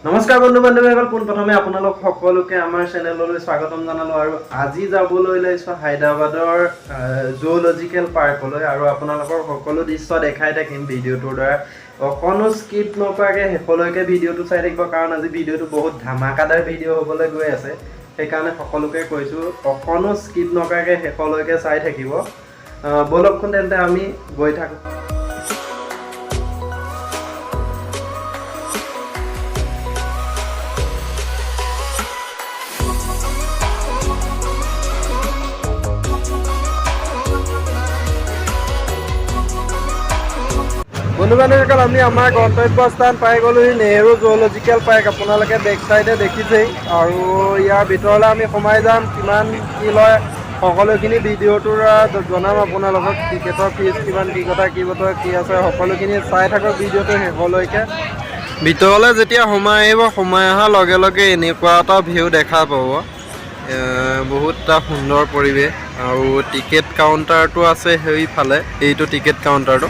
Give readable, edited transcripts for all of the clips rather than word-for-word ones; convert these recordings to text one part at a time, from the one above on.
নমস্কাৰ বন্ধু বান্ধৱীসকল, পোনপ্ৰথমে আপোনালোক সকলোকে আমাৰ চেনেললৈ স্বাগতম জনালোঁ আৰু আজি যাবলৈ লৈছোঁ হায়দৰাবাদৰ জুলজিকেল পাৰ্কলৈ আৰু আপোনালোকৰ সকলো দৃশ্য দেখাই থাকিম ভিডিঅ'টোৰ দ্বাৰা। অকণো স্কিপ নকৰাকৈ শেষলৈকে ভিডিঅ'টো চাই থাকিব, কাৰণ আজি ভিডিঅ'টো বহুত ধামাকাদাৰ ভিডিঅ' হ'বলৈ গৈ আছে। সেইকাৰণে সকলোকে কৈছোঁ অকণো স্কিপ নকৰাকৈ শেষলৈকে চাই থাকিব। ব'লকচোন তেন্তে আমি গৈ থাকোঁ। বন্ধু বান্ধৱীসকল, আমি আমাৰ গন্তব্যস্থান পাই গ'লোহি, নেহেৰু জুলজিকেল পাৰ্ক। আপোনালোকে বেক চাইডে দেখিছেই, আৰু ইয়াৰ ভিতৰলৈ আমি সোমাই যাম। কিমান কি লয় সকলোখিনি ভিডিঅ'টোৰ জনাম আপোনালোকক। টিকেটৰ ফিজ কিমান, কি কথা কি বতৰা কি আছে সকলোখিনি চাই থাকক ভিডিঅ'টো শেষলৈকে। ভিতৰলৈ যেতিয়া সোমাই আহিব, সোমাই অহাৰ লগে লগে এনেকুৱা এটা ভিউ দেখা পাব। বহুত এটা সুন্দৰ পৰিৱেশ, আৰু টিকেট কাউণ্টাৰটো আছে সেইফালে। এইটো টিকেট কাউণ্টাৰটো,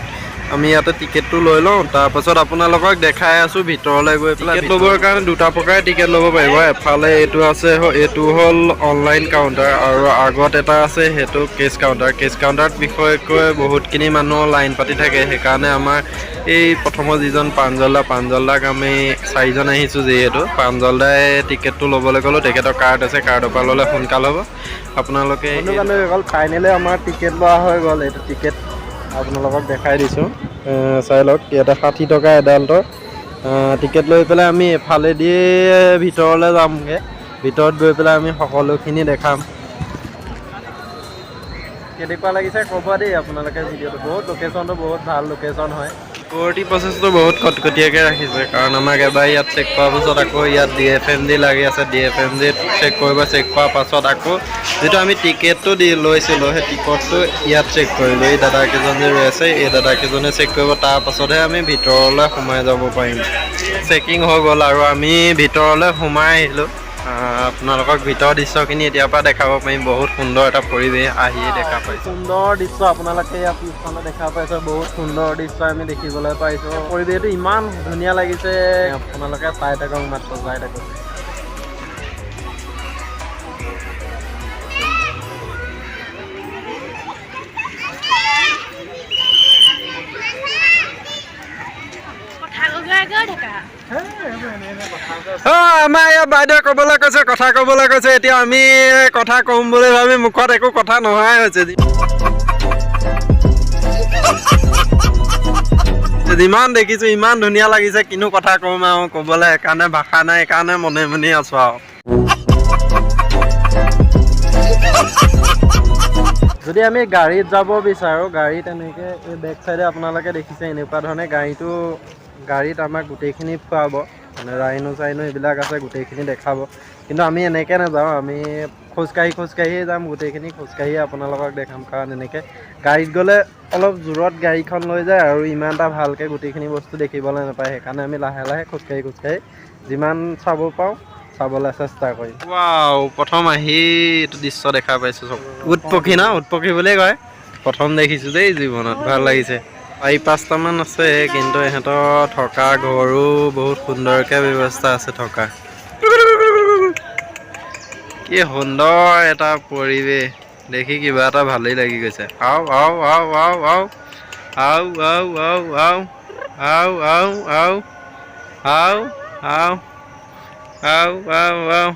আমি ইয়াতে টিকেটটো লৈ লওঁ। তাৰপাছত আপোনালোকক দেখাই আছোঁ ভিতৰলৈ গৈ পেলাই। টিকেট ল'বৰ কাৰণে দুটা প্ৰকাৰে টিকেট ল'ব পাৰিব। এফালে এইটো আছে, এইটো হ'ল অনলাইন কাউণ্টাৰ, আৰু আগত এটা আছে সেইটো কেছ কাউণ্টাৰ। কেছ কাউণ্টাৰত বিশেষকৈ বহুতখিনি মানুহ লাইন পাতি থাকে। সেইকাৰণে আমাৰ এই প্ৰথমৰ যিজন প্ৰাঞ্জলদাক আমি 4জন আহিছোঁ, যিহেতু প্ৰাঞ্জলদাই টিকেটটো ল'বলৈ ক'লোঁ। তেখেতৰ কাৰ্ড আছে, কাৰ্ডৰ পৰা ল'লে সোনকাল হ'ব। আপোনালোকে অকল ফাইনেলি আমাৰ টিকেট লোৱা হৈ গ'ল। এইটো টিকেট আপোনালোকক দেখাই দিছোঁ, চাই লওক। ইয়াতে 60 টকা এডাল্টৰ টিকেট লৈ পেলাই আমি এফালেদি ভিতৰলৈ যামগৈ। ভিতৰত গৈ পেলাই আমি সকলোখিনি দেখাম। কেনেকুৱা লাগিছে ক'ব দেই আপোনালোকে ভিডিঅ'টো। বহুত লোকেশ্যনটো বহুত ভাল লোকেশ্যন হয়। চিকিউৰিটি প্ৰচেছটো বহুত কটকটীয়াকৈ ৰাখিছে, কাৰণ আমাক এবাৰ ইয়াত চেক কৰাৰ পাছত আকৌ ইয়াত DFMD লাগি আছে। DFMDত চেক কৰিব, চেক কৰাৰ পাছত আকৌ যিটো আমি টিকেটটো লৈছিলোঁ সেই টিকটটো ইয়াত চেক কৰিলোঁ। এই দাদাকেইজন যে ৰৈ আছে, এই দাদাকেইজনে চেক কৰিব, তাৰ পাছতহে আমি ভিতৰলৈ সোমাই যাব পাৰিম। চেকিং হৈ গ'ল আৰু আমি ভিতৰলৈ সোমাই আহিলোঁ। আপোনালোকক ভিতৰৰ দৃশ্যখিনি এতিয়াৰ পৰা দেখাব পাৰিম। বহুত সুন্দৰ এটা পৰিৱেশ আহিয়ে দেখা পাইছোঁ। সুন্দৰ দৃশ্য আপোনালোকে ইয়াত পিছফালে দেখা পাইছে। বহুত সুন্দৰ দৃশ্য আমি দেখিবলৈ পাইছোঁ। পৰিৱেশটো ইমান ধুনীয়া লাগিছে, আপোনালোকে চাই থাকক, মাত্ৰ চাই থাকক। আমাৰ ইয়াত বাইদেৱে ক'বলৈ কৈছে, কথা ক'বলৈ কৈছে। এতিয়া আমি কথা ক'ম বুলি ভাবি মুখত একো কথা নোহোৱাই হৈছে। যিমান দেখিছোঁ ইমান ধুনীয়া লাগিছে, কিনো কথা ক'ম আৰু ক'বলৈ সেইকাৰণে ভাষা নাই। সেইকাৰণে মনে মনে আছোঁ আৰু। যদি আমি গাড়ীত যাব বিচাৰোঁ, গাড়ীত এনেকৈ এই বেক চাইডে আপোনালোকে দেখিছে এনেকুৱা ধৰণে গাড়ীত আমাক গোটেইখিনি ফুৰাব, মানে ৰাইনো এইবিলাক আছে, গোটেইখিনি দেখাব। কিন্তু আমি এনেকৈ নাযাওঁ, আমি খোজকাঢ়িয়ে যাম। গোটেইখিনি খোজকাঢ়িয়ে আপোনালোকক দেখাম, কাৰণ এনেকৈ গাড়ীত গ'লে অলপ জোৰত গাড়ীখন লৈ যায় আৰু ইমান এটা ভালকৈ গোটেইখিনি বস্তু দেখিবলৈ নাপায়। সেইকাৰণে আমি লাহে লাহে খোজকাঢ়ি যিমান চাব পাৰোঁ চাবলৈ চেষ্টা কৰিম। ৱাও, প্ৰথম আহি এইটো দৃশ্য দেখা পাইছোঁ। চব উট পক্ষী ন, উট পক্ষী বুলিয়ে কয়। প্ৰথম দেখিছোঁ দেই জীৱনত, ভাল লাগিছে। 4-5টামান আছে, কিন্তু ইহঁতৰ থকা ঘৰো বহুত সুন্দৰকৈ ব্যৱস্থা আছে থকা। কি সুন্দৰ এটা পৰিৱেশ দেখি কিবা এটা ভালেই লাগি গৈছে। আও আও আও আও আও আও আও আও আও আও আও আও আও আও আও আও আও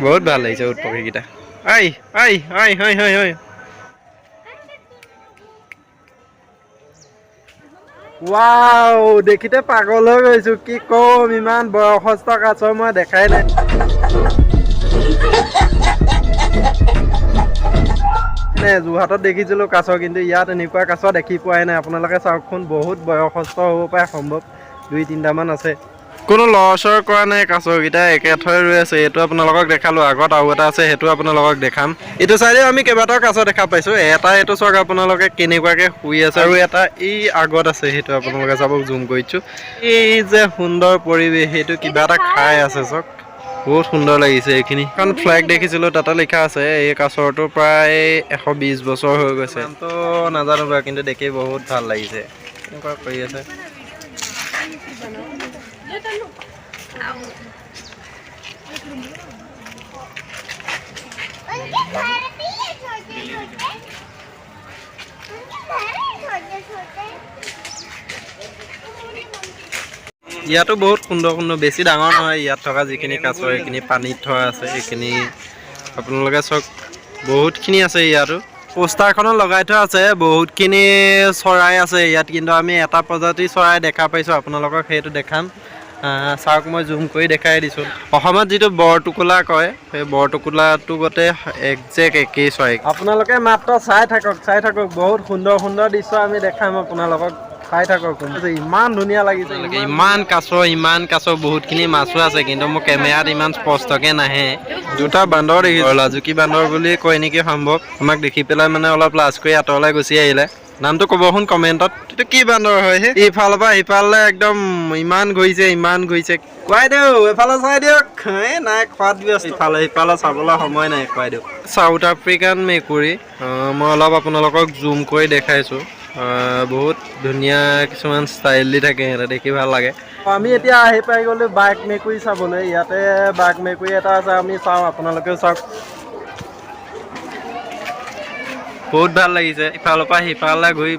বহুত ভাল লাগিছে উট পক্ষীকেইটা। আই আই আই হয় হয় হয়। ৱাও, দেখিতে পাগল হৈ গৈছোঁ। কি ক'ম, ইমান বয়সস্থ কাছ মই দেখাই নাই। যোৰহাটত দেখিছিলোঁ কাছ, কিন্তু ইয়াত এনেকুৱা কাছ দেখি পোৱাই নাই। আপোনালোকে চাওকচোন, বহুত বয়সস্থ হ'ব পাৰে, সম্ভৱ 2-3টামান আছে। কোনো লৰচৰ কৰা নাই, কাছকেইটা একেথৰে ৰৈ আছে। এইটো আপোনালোকক দেখালোঁ, আগত আৰু এটা আছে, সেইটো আপোনালোকক দেখাম। এইটো চাইডেও আমি কেইবাটাও কাছ দেখা পাইছোঁ। এইটো চাওক আপোনালোকে কেনেকুৱাকৈ শুই আছে, আৰু এটা এই আগত আছে, সেইটো আপোনালোকে চাব, জুম কৰিছোঁ। এই যে সুন্দৰ পৰিৱেশ, সেইটো কিবা এটা খাই আছে চাওক, বহুত সুন্দৰ লাগিছে এইখিনি। কাৰণ ফ্লেগ দেখিছিলোঁ, তাতে লিখা আছে এই কাছৰটো প্ৰায় 120 বছৰ হৈ গৈছে। নামটো নাজানো বাৰু, কিন্তু দেখি বহুত ভাল লাগিছে। এনেকুৱা কৰি আছে। ইয়াতো বহুত সুন্দৰ সুন্দৰ, বেছি ডাঙৰ নহয় ইয়াত থকা যিখিনি কাছ এইখিনি পানীত থোৱা আছে, এইখিনি আপোনালোকে চাওক বহুতখিনি আছে ইয়াতো। পোষ্টাৰখনত লগাই থোৱা আছে বহুতখিনি চৰাই আছে ইয়াত, কিন্তু আমি এটা প্ৰজাতিৰ চৰাই দেখা পাইছোঁ, আপোনালোকক সেইটো দেখাম। চাওক মই জুম কৰি দেখাই দিছোঁ। অসমত যিটো বৰটোকোলা কয়, সেই বৰটোকোলাটো গতে একজেক্ট একেই চৰাই। আপোনালোকে মাত্ৰ চাই থাকক, বহুত সুন্দৰ সুন্দৰ দৃশ্য আমি দেখাম আপোনালোকক। চাই থাকক, ইমান ধুনীয়া লাগিছে, ইমান কাছ, বহুতখিনি মাছো আছে, কিন্তু মোৰ কেমেৰাত ইমান স্পষ্টকৈ নাহে। দুটা বান্দৰ দেখিছোঁ, লাজুকী বান্দৰ বুলি কয় নেকি সম্ভৱ। আমাক দেখি পেলাই মানে অলপ লাজ কৰি আঁতৰলৈ গুচি আহিলে। নামটো ক'বচোন কমেণ্টত, এইটো কি বান্দৰ হয় হে? ইফালৰ পৰা সিফালে একদম ইমান ঘূৰিছে। খুৱাই দিওঁ, এফালে চাই দিয়ক। নাই খোৱাত ব্যস্ত, ইফালে চাবলৈ সময় নাই, খুৱাই দিয়ক। চাউথ আফ্ৰিকান মেকুৰী, মই অলপ আপোনালোকক জুম কৰি দেখাইছোঁ। বহুত ধুনীয়া কিছুমান ষ্টাইল দি থাকে, সিহঁতে দেখি ভাল লাগে। আমি এতিয়া আহি পাই গ'লো বাঘ মেকুৰী চাবলৈ। ইয়াতে বাঘ মেকুৰী এটা আছে, আমি চাওঁ, আপোনালোকেও চাওক। বহুত ভাল লাগিছে, ইফালৰ পৰা সিফালে ঘূৰি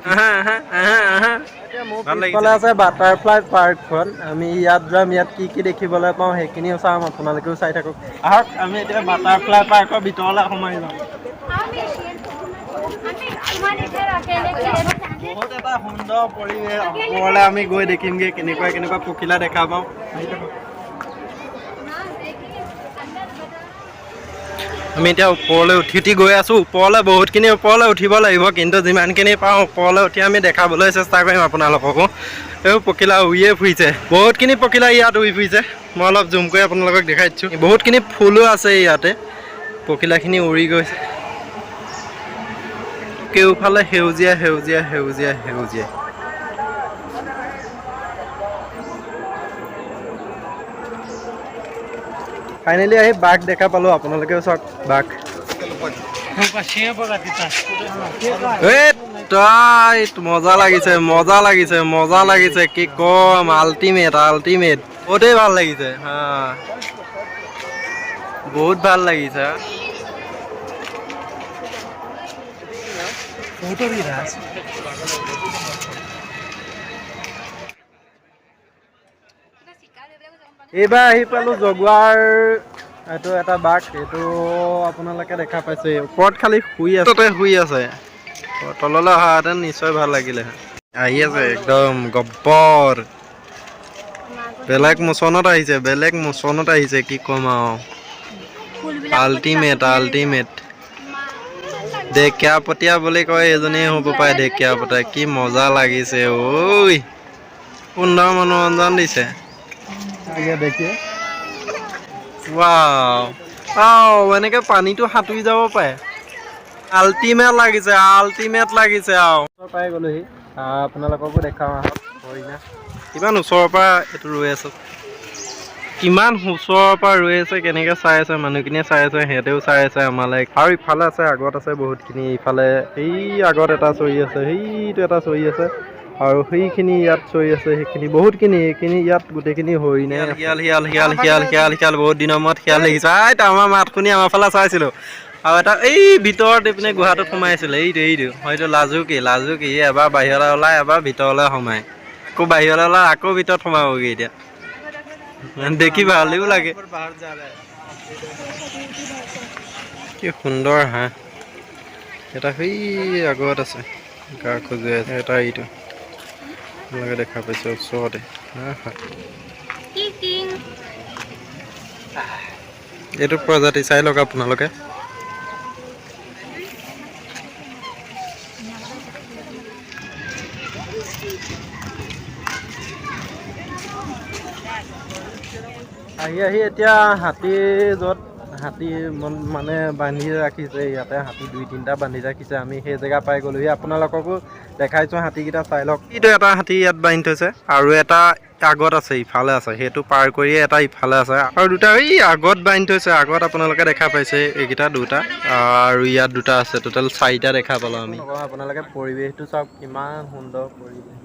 পিছফালে আছে বাটাৰফ্লাই পাৰ্কখন। আমি ইয়াত যাম, ইয়াত কি কি দেখিবলৈ পাওঁ সেইখিনিও চাম, আপোনালোকেও চাই থাকক। আহক, আমি এতিয়া বাটাৰফ্লাই পাৰ্কৰ ভিতৰলৈ সোমাই যাম। বহুত এটা সুন্দৰ পৰিৱেশ, ওপৰলৈ আমি গৈ দেখিমগৈ কেনেকুৱা পখিলা দেখা পাওঁ। আমি এতিয়া ওপৰলৈ উঠি গৈ আছোঁ। ওপৰলৈ বহুতখিনি ওপৰলৈ উঠিব লাগিব, কিন্তু যিমানখিনি পাওঁ ওপৰলৈ উঠি আমি দেখাবলৈ চেষ্টা কৰিম আপোনালোককো। এইবোৰ পখিলা উৰিয়ে ফুৰিছে, বহুতখিনি পখিলা ইয়াত উৰি ফুৰিছে। মই অলপ জুম কৰি আপোনালোকক দেখাই দিছোঁ। বহুতখিনি ফুলো আছে ইয়াতে, পখিলাখিনি উৰি গৈছে। কেওফালে সেউজীয়া। ফাইনেলি আহি বাঘ দেখা পালোঁ, আপোনালোকেও চাওক বাঘ। মজা লাগিছে, কি কম, আল্টিমেট। বহুতেই ভাল লাগিছে, বহুত ভাল লাগিছে। এইবাৰ আহি পালোঁ জগুৱাৰ, এইটো এটা বাঘ, এইটো আপোনালোকে দেখা পাইছে। ওপৰত খালি শুই আছে, তললৈ অহাহেঁতেন নিশ্চয় ভাল লাগিলে। আহি আছে একদম গব্বৰ, বেলেগ মোচনত আহিছে, কি ক'ম আৰু। আল্টিমেট। ঢেকীয়াপতীয়া বুলি কয় এজনী হ'ব পাৰে, ঢেকীয়াপতীয়া। কি মজা লাগিছে ঐ, সুন্দৰ মনোৰঞ্জন দিছে। এনেকে পানীটো সাঁতুৰি যাব পাৰে। আল্টিমেট লাগিছে আৰু। পাই গ'লোহি, আপোনালোককো দেখাওঁ আহক। হৰিণা কিমান ওচৰৰ পৰা এইটো ৰৈ আছোঁ, কেনেকৈ চাই আছে মানুহখিনিয়ে, সিহঁতেও চাই আছে আমালৈ। আৰু ইফালে আছে, আগত আছে বহুতখিনি। ইফালে সেই আগত এটা চৰি আছে, সেইটো এটা চৰি আছে, আৰু সেইখিনি ইয়াত চৰি আছে, সেইখিনি বহুতখিনি। এইখিনি ইয়াত গোটেইখিনি হৰিণে। শিয়াল বহুত দিনৰ মূৰত শিয়াল দেখিছোঁ। আমাৰ মাত শুনি আমাৰ ফালে চাইছিলোঁ। আৰু এটা এই ভিতৰত এইপিনে গুহাটোত সোমাইছিলে, এইটো হয়তো লাজুকী। এবাৰ বাহিৰলৈ ওলাই, এবাৰ ভিতৰলৈ সোমাই, আকৌ বাহিৰলৈ ওলাই, আকৌ ভিতৰত সোমাবগৈ। এতিয়া দেখি ভালেও লাগে। কি সুন্দৰ হাঁহ এটা, সেই আগত আছে, গা খজুৱাই আছে। এটা এইটো আপোনালোকে দেখা পাইছে ওচৰতে। এইটো প্ৰজাতি চাই লওক আপোনালোকে। আহি এতিয়া হাতী মানে বান্ধি ৰাখিছে ইয়াতে, হাতী 2-3টা বান্ধি ৰাখিছে। আমি সেই জেগা পাই গ'লোহি, আপোনালোককো দেখাইছোঁ হাতীকেইটা চাই লওক। এইটো এটা হাতী ইয়াত বান্ধি থৈছে, আৰু এটা আগত আছে, ইফালে আছে, সেইটো পাৰ কৰিয়ে এটা ইফালে আছে, আৰু দুটা এই আগত বান্ধি থৈছে। আগত আপোনালোকে দেখা পাইছে এইকেইটা দুটা, আৰু ইয়াত দুটা আছে, টোটেল 4টা দেখা পালোঁ আমি। আপোনালোকে পৰিৱেশটো চাওক, কিমান সুন্দৰ পৰিৱেশ।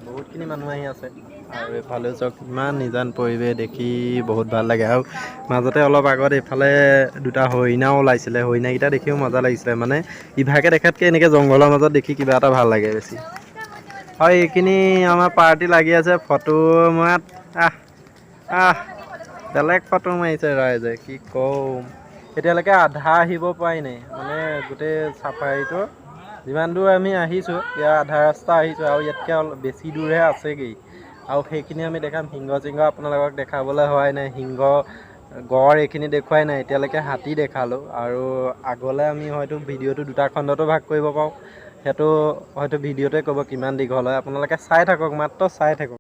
বহুতখিনি মানুহ আহি আছে আৰু এইফালেও চাওক ইমান নিজান পৰিৱেশ দেখি বহুত ভাল লাগে আৰু মাজতে অলপ আগত এইফালে দুটা হৰিণাও ওলাইছিলে হৰিণাকেইটা দেখিও মজা লাগিছিলে মানে ইভাগে দেখাতকৈ এনেকৈ জংঘলৰ মাজত দেখি কিবা এটা ভাল লাগে বেছি আৰু এইখিনি আমাৰ পাৰ্টি লাগি আছে ফটো মৰাত বেলেগ ফটো মাৰিছে ৰাইজে কি ক'ম এতিয়ালৈকে আধা আহিব পৰাই নাই মানে গোটেই চাফাৰীটো যিমান দূৰ আমি আহিছোঁ ইয়াৰ আধা ৰাস্তা আহিছোঁ আৰু ইয়াতকৈ অলপ বেছি দূৰহে আছেগৈ আৰু সেইখিনি আমি দেখাম সিংহ চিংহ আপোনালোকক দেখাবলৈ হোৱাই নাই সিংহ গড় এইখিনি দেখুৱাই নাই এতিয়ালৈকে হাতী দেখালোঁ আৰু আগলৈ আমি হয়তো ভিডিঅ'টো দুটা খণ্ডতো ভাগ কৰিব পাৰোঁ সেইটো হয়তো ভিডিঅ'তে ক'ব কিমান দীঘল হয় আপোনালোকে চাই থাকক মাত্ৰ চাই থাকক